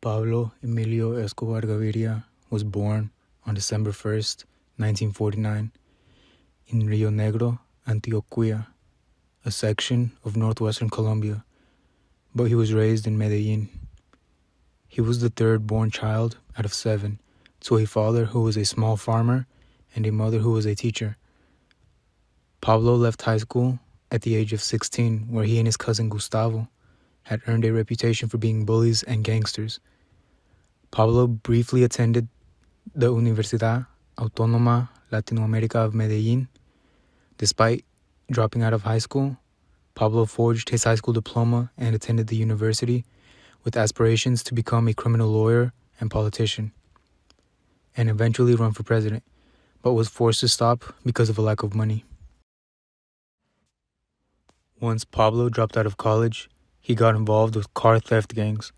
Pablo Emilio Escobar Gaviria was born on December 1st, 1949, in Rio Negro, Antioquia, a section of northwestern Colombia, but he was raised in Medellin. He was the third-born child out of 7, to a father who was a small farmer and a mother who was a teacher. Pablo left high school at the age of 16, where he and his cousin Gustavo had earned a reputation for being bullies and gangsters. Pablo briefly attended the Universidad Autónoma Latinoamérica of Medellin. Despite dropping out of high school, Pablo forged his high school diploma and attended the university with aspirations to become a criminal lawyer and politician, and eventually run for president, but was forced to stop because of a lack of money. Once Pablo dropped out of college, he got involved with car theft gangs.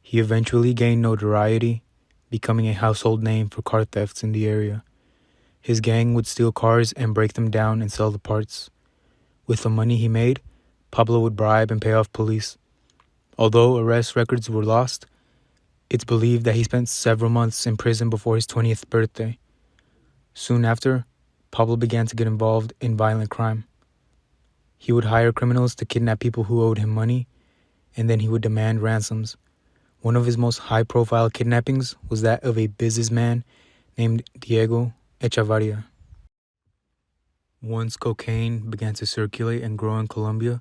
He eventually gained notoriety, becoming a household name for car thefts in the area. His gang would steal cars and break them down and sell the parts. With the money he made, Pablo would bribe and pay off police. Although arrest records were lost, it's believed that he spent several months in prison before his 20th birthday. Soon after, Pablo began to get involved in violent crime. He would hire criminals to kidnap people who owed him money, and then he would demand ransoms. One of his most high-profile kidnappings was that of a businessman named Diego Echevarria. Once cocaine began to circulate and grow in Colombia,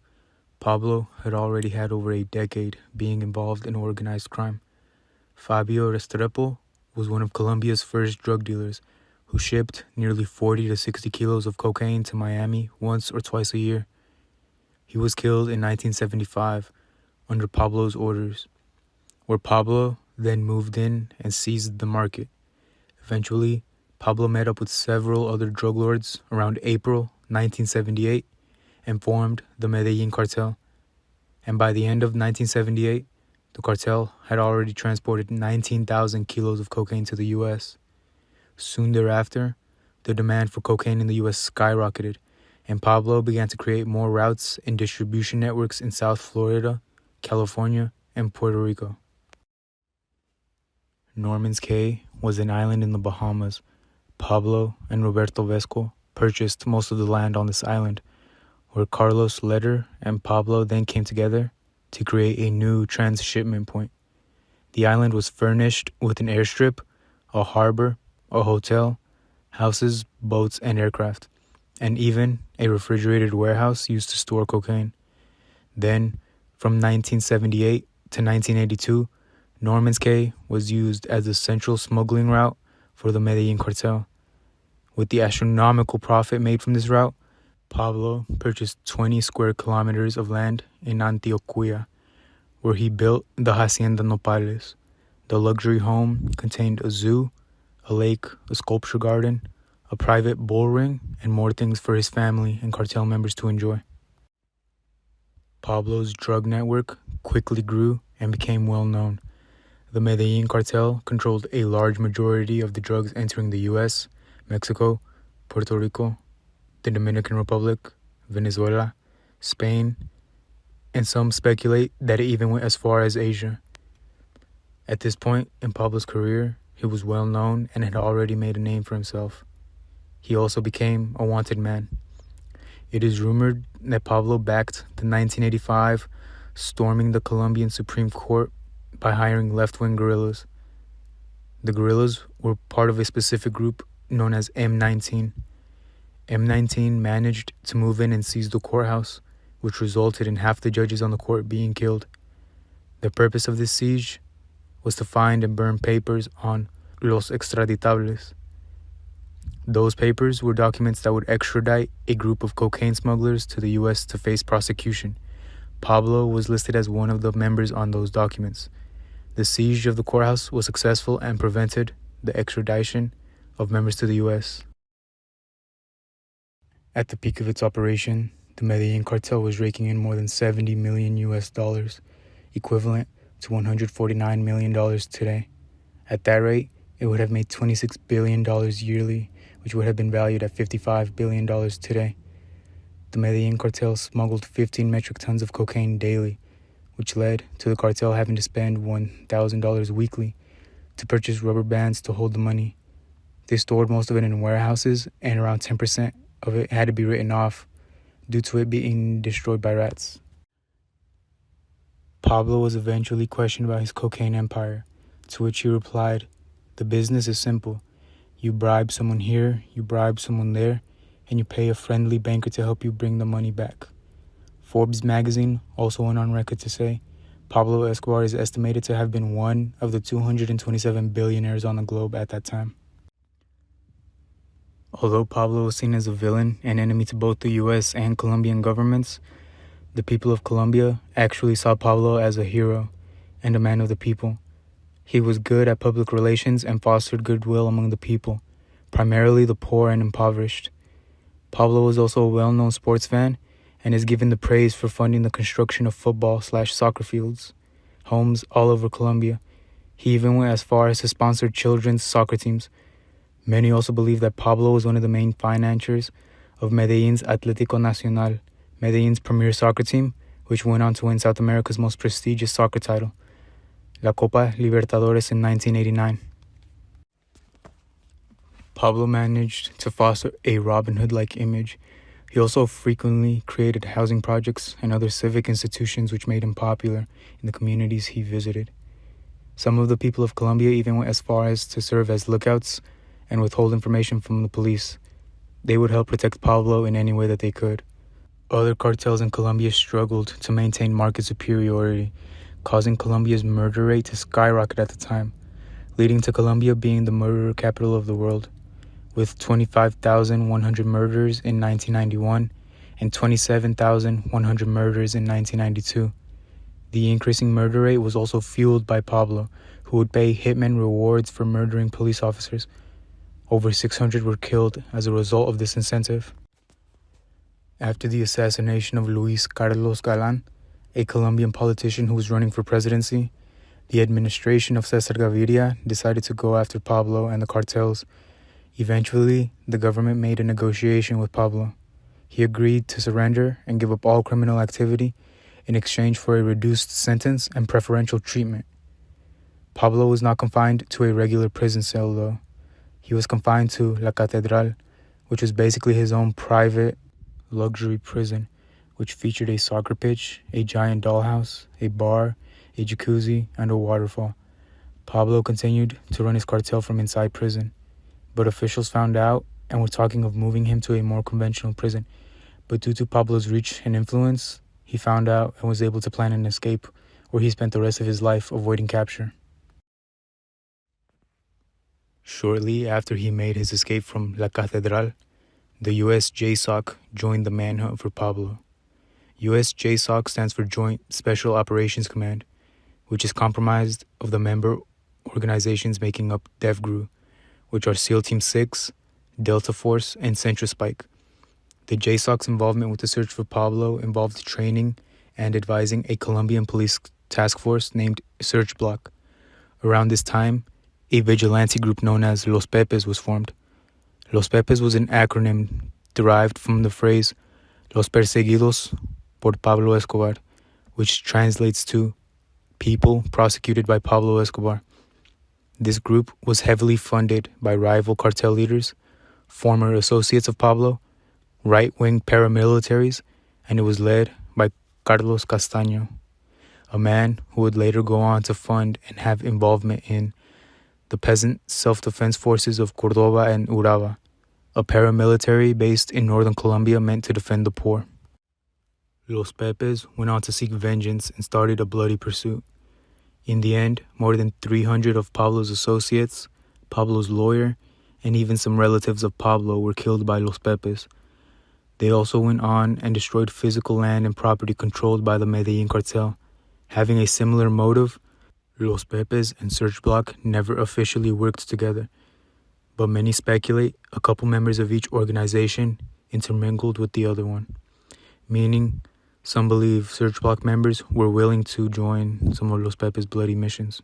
Pablo had already had over a decade being involved in organized crime. Fabio Restrepo was one of Colombia's first drug dealers who shipped nearly 40 to 60 kilos of cocaine to Miami once or twice a year. He was killed in 1975 under Pablo's orders, where Pablo then moved in and seized the market. Eventually, Pablo met up with several other drug lords around April 1978 and formed the Medellin Cartel. And by the end of 1978, the cartel had already transported 19,000 kilos of cocaine to the U.S. Soon thereafter, the demand for cocaine in the U.S. skyrocketed, and Pablo began to create more routes and distribution networks in South Florida, California, and Puerto Rico. Norman's Cay was an island in the Bahamas. Pablo and Roberto Vesco purchased most of the land on this island, where Carlos Leder and Pablo then came together to create a new transshipment point. The island was furnished with an airstrip, a harbor, a hotel, houses, boats, and aircraft, and even a refrigerated warehouse used to store cocaine. Then, from 1978 to 1982, Norman's Cay was used as the central smuggling route for the Medellin Cartel. With the astronomical profit made from this route, Pablo purchased 20 square kilometers of land in Antioquia, where he built the Hacienda Nopales. The luxury home contained a zoo, a lake, a sculpture garden, a private bull ring, and more things for his family and cartel members to enjoy. Pablo's drug network quickly grew and became well known. The Medellin Cartel controlled a large majority of the drugs entering the U.S., Mexico, Puerto Rico, the Dominican Republic, Venezuela, Spain, and some speculate that it even went as far as Asia. At this point in Pablo's career, he was well known and had already made a name for himself. He also became a wanted man. It is rumored that Pablo backed the 1985 storming the Colombian Supreme Court by hiring left-wing guerrillas. The guerrillas were part of a specific group known as M19. M19 managed to move in and seize the courthouse, which resulted in half the judges on the court being killed. The purpose of this siege was to find and burn papers on los extraditables. Those papers were documents that would extradite a group of cocaine smugglers to the U.S. to face prosecution. Pablo was listed as one of the members on those documents. The siege of the courthouse was successful and prevented the extradition of members to the U.S. At the peak of its operation, the Medellin Cartel was raking in more than $70 million, equivalent to $149 million today. At that rate, it would have made $26 billion yearly, which would have been valued at $55 billion today. The Medellin Cartel smuggled 15 metric tons of cocaine daily, which led to the cartel having to spend $1,000 weekly to purchase rubber bands to hold the money. They stored most of it in warehouses, and around 10% of it had to be written off due to it being destroyed by rats. Pablo was eventually questioned about his cocaine empire, to which he replied, "The business is simple. You bribe someone here, you bribe someone there, and you pay a friendly banker to help you bring the money back." Forbes magazine also went on record to say Pablo Escobar is estimated to have been one of the 227 billionaires on the globe at that time. Although Pablo was seen as a villain and enemy to both the US and Colombian governments, the people of Colombia actually saw Pablo as a hero and a man of the people. He was good at public relations and fostered goodwill among the people, primarily the poor and impoverished. Pablo was also a well-known sports fan and is given the praise for funding the construction of football/soccer fields, homes all over Colombia. He even went as far as to sponsor children's soccer teams. Many also believe that Pablo was one of the main financiers of Medellin's Atlético Nacional, Medellin's premier soccer team, which went on to win South America's most prestigious soccer title, La Copa Libertadores, in 1989. Pablo managed to foster a Robin Hood-like image. He also frequently created housing projects and other civic institutions which made him popular in the communities he visited. Some of the people of Colombia even went as far as to serve as lookouts and withhold information from the police. They would help protect Pablo in any way that they could. Other cartels in Colombia struggled to maintain market superiority, causing Colombia's murder rate to skyrocket at the time, leading to Colombia being the murder capital of the world, with 25,100 murders in 1991 and 27,100 murders in 1992. The increasing murder rate was also fueled by Pablo, who would pay hitmen rewards for murdering police officers. Over 600 were killed as a result of this incentive. After the assassination of Luis Carlos Galán, a Colombian politician who was running for presidency, the administration of Cesar Gaviria decided to go after Pablo and the cartels. Eventually, the government made a negotiation with Pablo. He agreed to surrender and give up all criminal activity in exchange for a reduced sentence and preferential treatment. Pablo was not confined to a regular prison cell, though. He was confined to La Catedral, which was basically his own private luxury prison, which featured a soccer pitch, a giant dollhouse, a bar, a jacuzzi, and a waterfall. Pablo continued to run his cartel from inside prison, but officials found out and were talking of moving him to a more conventional prison. But due to Pablo's reach and influence, he found out and was able to plan an escape, where he spent the rest of his life avoiding capture. Shortly after he made his escape from La Catedral, the US JSOC joined the manhunt for Pablo. US JSOC stands for Joint Special Operations Command, which is comprised of the member organizations making up DEVGRU, which are SEAL Team 6, Delta Force, and Centra Spike. The JSOC's involvement with the search for Pablo involved training and advising a Colombian police task force named Search Block. Around this time, a vigilante group known as Los Pepes was formed. Los Pepes was an acronym derived from the phrase Los Perseguidos por Pablo Escobar, which translates to People Prosecuted by Pablo Escobar. This group was heavily funded by rival cartel leaders, former associates of Pablo, right-wing paramilitaries, and it was led by Carlos Castaño, a man who would later go on to fund and have involvement in the peasant self-defense forces of Córdoba and Urabá, a paramilitary based in northern Colombia meant to defend the poor. Los Pepes went on to seek vengeance and started a bloody pursuit. In the end, more than 300 of Pablo's associates, Pablo's lawyer, and even some relatives of Pablo were killed by Los Pepes. They also went on and destroyed physical land and property controlled by the Medellin Cartel. Having a similar motive, Los Pepes and Search Block never officially worked together, but many speculate a couple members of each organization intermingled with the other one, meaning some believe Search Block members were willing to join some of Los Pepes' bloody missions.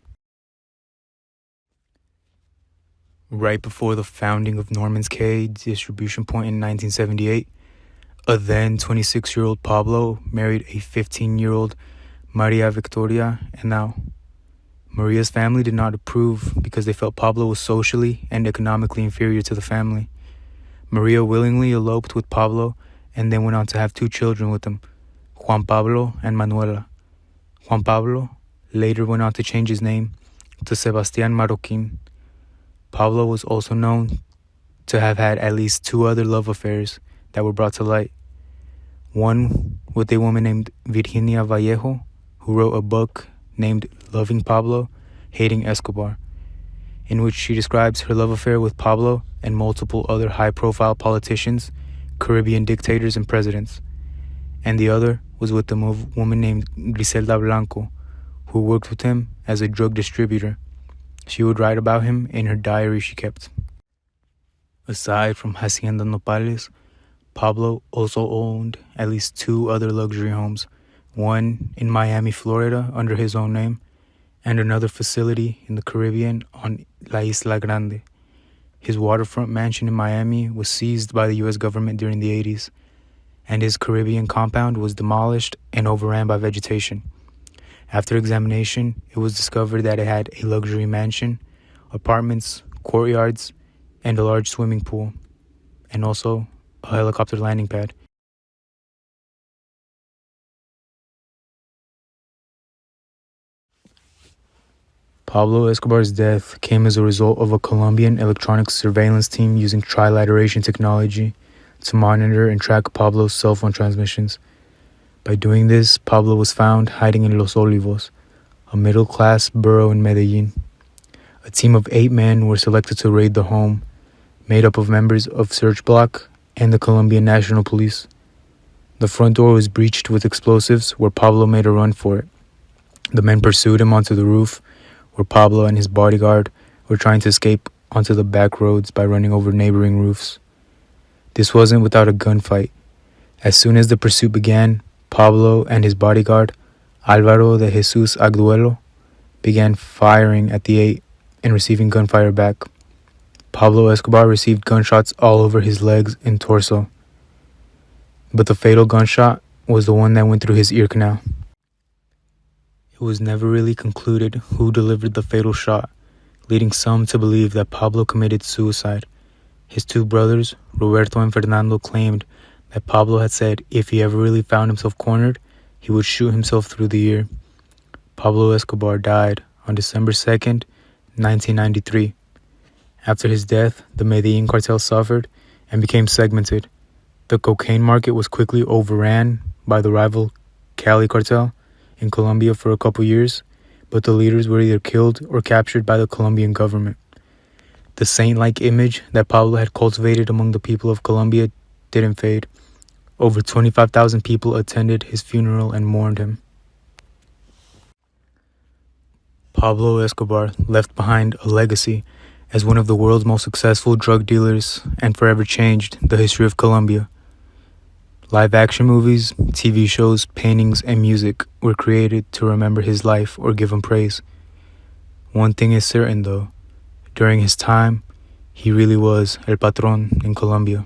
Right before the founding of Norman's Cay distribution point in 1978, a then 26-year-old Pablo married a 15-year-old Maria Victoria, and now. Maria's family did not approve because they felt Pablo was socially and economically inferior to the family. Maria willingly eloped with Pablo and then went on to have 2 children with him, Juan Pablo and Manuela. Juan Pablo later went on to change his name to Sebastián Marroquín. Pablo was also known to have had at least 2 other love affairs that were brought to light. One with a woman named Virginia Vallejo, who wrote a book named Loving Pablo, Hating Escobar, in which she describes her love affair with Pablo and multiple other high-profile politicians, Caribbean dictators, and presidents. And the other was with a woman named Griselda Blanco, who worked with him as a drug distributor. She would write about him in her diary she kept. Aside from Hacienda Nopales, Pablo also owned at least 2 other luxury homes, one in Miami, Florida, under his own name, and another facility in the Caribbean on La Isla Grande. His waterfront mansion in Miami was seized by the U.S. government during the 80s, and his Caribbean compound was demolished and overran by vegetation. After examination, it was discovered that it had a luxury mansion, apartments, courtyards, and a large swimming pool, and also a helicopter landing pad. Pablo Escobar's death came as a result of a Colombian electronic surveillance team using trilateration technology to monitor and track Pablo's cell phone transmissions. By doing this, Pablo was found hiding in Los Olivos, a middle-class borough in Medellin. A team of 8 men were selected to raid the home, made up of members of Search Block and the Colombian National Police. The front door was breached with explosives, where Pablo made a run for it. The men pursued him onto the roof, where Pablo and his bodyguard were trying to escape onto the back roads by running over neighboring roofs. This wasn't without a gunfight. As soon as the pursuit began, Pablo and his bodyguard, Álvaro de Jesus Agduelo, began firing at the 8 and receiving gunfire back. Pablo Escobar received gunshots all over his legs and torso, but the fatal gunshot was the one that went through his ear canal. It was never really concluded who delivered the fatal shot, leading some to believe that Pablo committed suicide. His 2 brothers, Roberto and Fernando, claimed that Pablo had said if he ever really found himself cornered, he would shoot himself through the ear. Pablo Escobar died on December 2nd, 1993. After his death, the Medellin Cartel suffered and became segmented. The cocaine market was quickly overran by the rival Cali Cartel in Colombia for a couple years, but the leaders were either killed or captured by the Colombian government. The saint-like image that Pablo had cultivated among the people of Colombia didn't fade. Over 25,000 people attended his funeral and mourned him. Pablo Escobar left behind a legacy as one of the world's most successful drug dealers and forever changed the history of Colombia. Live-action movies, TV shows, paintings, and music were created to remember his life or give him praise. One thing is certain, though. During his time, he really was El Patron in Colombia.